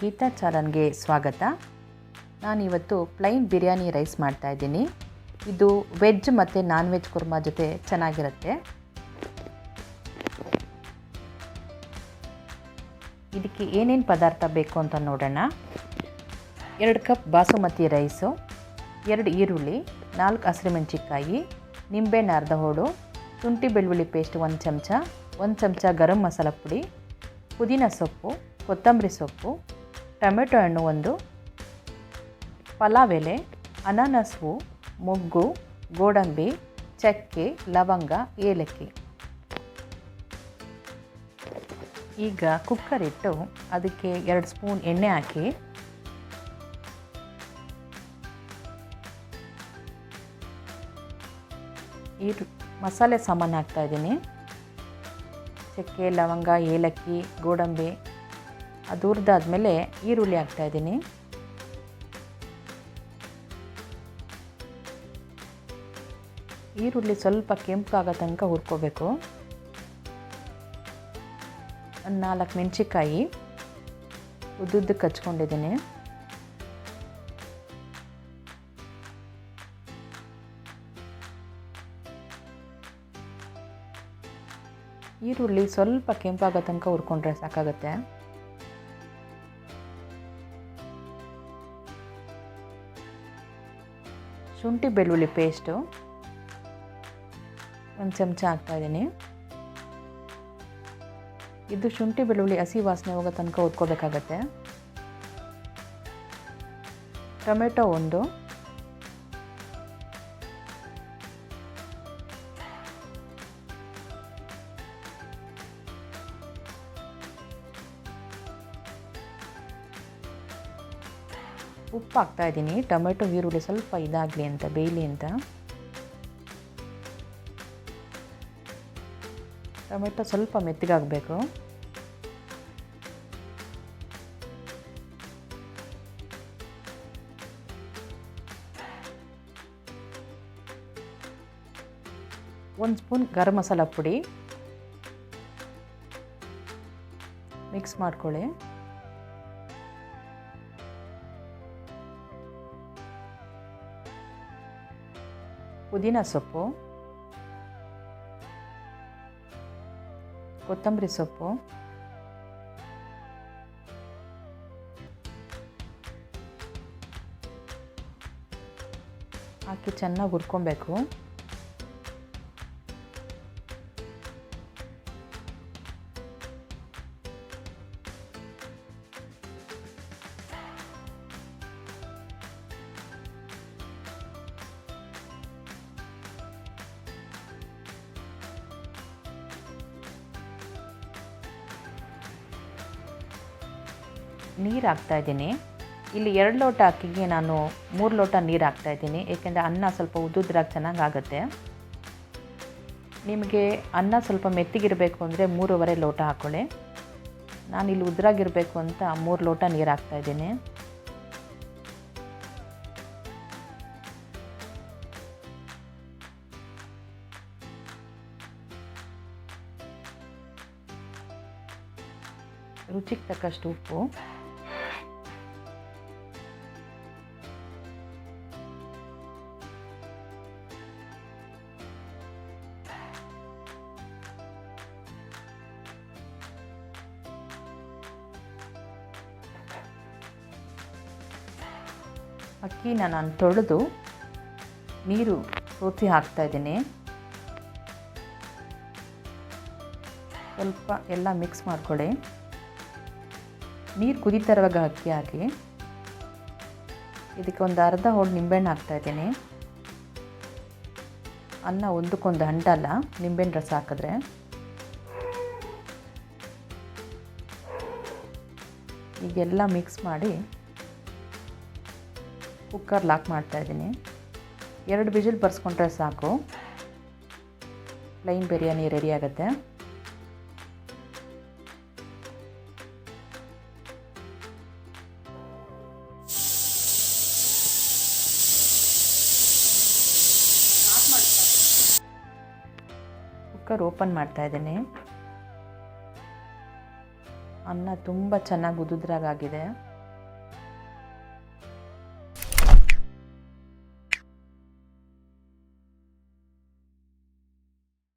ಗೀತಾ ಚಾನಲ್ಗೆ ಸ್ವಾಗತ. ನಾನಿವತ್ತು ಪ್ಲೈನ್ ಬಿರಿಯಾನಿ ರೈಸ್ ಮಾಡ್ತಾಯಿದ್ದೀನಿ. ಇದು ವೆಜ್ ಮತ್ತು ನಾನ್ ವೆಜ್ ಕುರ್ಮಾ ಜೊತೆ ಚೆನ್ನಾಗಿರುತ್ತೆ. ಇದಕ್ಕೆ ಏನೇನು ಪದಾರ್ಥ ಬೇಕು ಅಂತ ನೋಡೋಣ. 2 ಕಪ್ ಬಾಸುಮತಿ ರೈಸು, 2 ಈರುಳ್ಳಿ, 4 ಹಸಿರುಮೆಣಸಿನ್ಕಾಯಿ, ನಿಂಬೆಹಣ್ಣು ಅರ್ಧ ಹೋಳು, ಶುಂಠಿ ಬೆಳ್ಳುಳ್ಳಿ ಪೇಸ್ಟ್ 1 ಚಮಚ, 1 ಚಮಚ ಗರಂ ಮಸಾಲ ಪುಡಿ, ಪುದೀನ ಸೊಪ್ಪು, ಕೊತ್ತಂಬರಿ ಸೊಪ್ಪು, ಟೊಮೆಟೊ ಹಣ್ಣು 1, ಪಲಾವ್ ಎಲೆ, ಅನಾನಸ್ ಹೂವು, ಮೊಗ್ಗು, ಗೋಡಂಬಿ, ಚಕ್ಕೆ, ಲವಂಗ, ಏಲಕ್ಕಿ. ಈಗ ಕುಕ್ಕರ್ ಇಟ್ಟು ಅದಕ್ಕೆ 2 ಸ್ಪೂನ್ ಎಣ್ಣೆ ಹಾಕಿ ಮಸಾಲೆ ಸಾಮಾನು ಹಾಕ್ತಾಯಿದ್ದೀನಿ. ಚಕ್ಕೆ, ಲವಂಗ, ಏಲಕ್ಕಿ, ಗೋಡಂಬಿ ಅದು ಹುರಿದಾದ್ಮೇಲೆ ಈರುಳ್ಳಿ ಹಾಕ್ತಾಯಿದ್ದೀನಿ. ಈರುಳ್ಳಿ ಸ್ವಲ್ಪ ಕೆಂಪಾಗೋ ತನಕ ಹುರ್ಕೋಬೇಕು. 4 ಮೆಣಸಿನ್ಕಾಯಿ ಉದ್ದುದ್ದಕ್ಕೆ ಹಚ್ಕೊಂಡಿದ್ದೀನಿ. ಈರುಳ್ಳಿ ಸ್ವಲ್ಪ ಕೆಂಪಾಗೋ ತನಕ ಹುರ್ಕೊಂಡ್ರೆ ಸಾಕಾಗುತ್ತೆ. ಶುಂಠಿ ಬೆಳ್ಳುಳ್ಳಿ ಪೇಸ್ಟು 1 ಚಮಚ ಹಾಕ್ತಾಯಿದ್ದೀನಿ. ಇದು ಶುಂಠಿ ಬೆಳ್ಳುಳ್ಳಿ ಹಸಿ ವಾಸನೆ ಹೋಗೋ ತನಕ ಹುರ್ಕೋಬೇಕಾಗತ್ತೆ. ಟೊಮೆಟೊ 1, ಉಪ್ಪು ಹಾಕ್ತಾಯಿದ್ದೀನಿ. ಟೊಮೆಟೊ ಈರುಳ್ಳಿ ಸ್ವಲ್ಪ ಇದಾಗಲಿ ಅಂತ, ಬೇಯಲಿ ಅಂತ. ಟೊಮೆಟೊ ಸ್ವಲ್ಪ ಮೆತ್ತಗಾಗಬೇಕು. ಒಂದು ಸ್ಪೂನ್ ಗರಂ ಮಸಾಲ ಪುಡಿ ಮಿಕ್ಸ್ ಮಾಡ್ಕೊಳ್ಳಿ. ಪುದೀನ ಸೊಪ್ಪು, ಕೊತ್ತಂಬರಿ ಸೊಪ್ಪು, ಹಾಕಿ ಚೆನ್ನಾಗಿ ಹುರ್ಕೊಬೇಕು. ನೀರು ಹಾಕ್ತಾಯಿದ್ದೀನಿ. ಇಲ್ಲಿ 2 ಲೋಟ ಅಕ್ಕಿಗೆ ನಾನು 3 ಲೋಟ ನೀರು ಹಾಕ್ತಾಯಿದ್ದೀನಿ. ಏಕೆಂದರೆ ಅನ್ನ ಸ್ವಲ್ಪ ಉದ್ದುದ್ರಾಗಿ ಚೆನ್ನಾಗಾಗುತ್ತೆ. ನಿಮಗೆ ಅನ್ನ ಸ್ವಲ್ಪ ಮೆತ್ತಗಿರಬೇಕು ಅಂದರೆ 3.5 ಲೋಟ ಹಾಕ್ಕೊಳ್ಳಿ. ನಾನಿಲ್ಲಿ ಉದ್ರಾಗಿರಬೇಕು ಅಂತ 3 ಲೋಟ ನೀರು ಹಾಕ್ತಾಯಿದ್ದೀನಿ. ರುಚಿಗೆ ತಕ್ಕಷ್ಟು ಉಪ್ಪು, ಅಕ್ಕಿನ ನಾನು ತೊಳೆದು ನೀರು ಸೋಸಿ ಹಾಕ್ತಾಯಿದ್ದೀನಿ. ಸ್ವಲ್ಪ ಎಲ್ಲ ಮಿಕ್ಸ್ ಮಾಡ್ಕೊಳ್ಳಿ. ನೀರು ಕುದೀತಾ ಇರುವಾಗ ಅಕ್ಕಿ ಹಾಕಿ ಇದಕ್ಕೆ ಒಂದು ಅರ್ಧ ಹೋಳು ನಿಂಬೆಹಣ್ಣು ಹಾಕ್ತಾಯಿದ್ದೀನಿ. ಅನ್ನ ಒಂದಕ್ಕೊಂದು ಅಂಟಲ್ಲ ನಿಂಬೆಹಣ್ಣು ರಸ ಹಾಕಿದ್ರೆ. ಈಗೆಲ್ಲ ಮಿಕ್ಸ್ ಮಾಡಿ ಕುಕ್ಕರ್ ಲಾಕ್ ಮಾಡ್ತಾಯಿದ್ದೀನಿ. 2 ವಿಜಿಲ್ ಬರ್ಸ್ಕೊಂಡ್ರೆ ಸಾಕು, ಪ್ಲೈನ್ ಬಿರಿಯಾನಿ ರೆಡಿ ಆಗುತ್ತೆ. ಕುಕ್ಕರ್ ಓಪನ್ ಮಾಡ್ತಾಯಿದ್ದೀನಿ. ಅನ್ನ ತುಂಬ ಚೆನ್ನಾಗಿ ಉದುದ್ರಾಗಿದೆ.